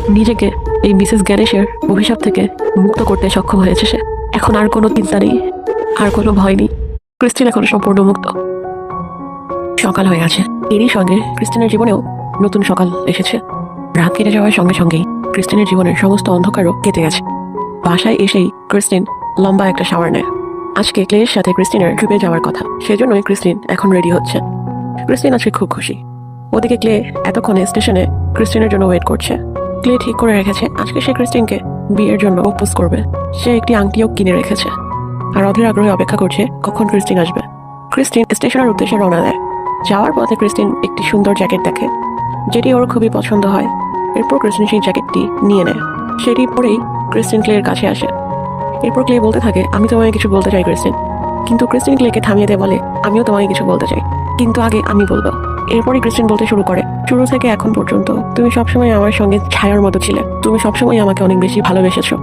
নিজেকে এই মিসেস গ্যানেশের অভিশাপ থেকে মুক্ত করতে সক্ষম হয়েছে সে। এখন আর কোনো চিন্তা নেই, আর কোনো ভয় নেই। ক্রিস্টিন এখন সম্পূর্ণ মুক্ত। সকাল হয়ে গেছে। এরই সঙ্গে ক্রিস্টিনের জীবনেও নতুন সকাল এসেছে। রাত কেটে যাওয়ার সঙ্গে সঙ্গেই ক্রিস্টিনের জীবনের সমস্ত অন্ধকারও কেটে গেছে। বাসায় এসেই ক্রিস্টিন লম্বা একটা শাওয়ার নেয়। আজকে ক্লের সাথে ক্রিস্টিনের ট্রিপে যাওয়ার কথা, সেজন্যই ক্রিস্টিন এখন রেডি হচ্ছে। ক্রিস্টিন আজকে খুব খুশি। ওদিকে ক্লে এতক্ষণে স্টেশনে ক্রিস্টিনের জন্য ওয়েট করছে। ক্লে ঠিক করে রেখেছে আজকে সে ক্রিস্টিনকে বিয়ের জন্য প্রপোজ করবে। সে একটি আংটিও কিনে রেখেছে আর অধীর আগ্রহে অপেক্ষা করছে কখন ক্রিস্টিন আসবে। ক্রিস্টিন স্টেশনের উদ্দেশ্যে রওনা দেয়। যাওয়ার পথে ক্রিস্টিন একটি সুন্দর জ্যাকেট দেখে, যেটি ওর খুবই পছন্দ হয়। এরপর ক্রিস্টিন সেই জ্যাকেটটি নিয়ে নেয়। সেটি পরেই ক্রিস্টিন ক্লের কাছে আসে। এরপর ক্লে বলতে থাকে, আমি তোমায় কিছু বলতে চাই ক্রিস্টিন। কিন্তু ক্রিস্টিন ক্লেকে থামিয়ে দিয়ে বলে, আমিও তোমায় কিছু বলতে চাই, কিন্তু আগে আমি বলবো। এরপরই ক্রিস্টিন বলতে শুরু করে, শুরু থেকে এখন পর্যন্ত তুমি সবসময় আমার সঙ্গে ছায়ার মতো ছিলে। তুমি সবসময় আমাকে অনেক বেশি ভালোবেসেছো।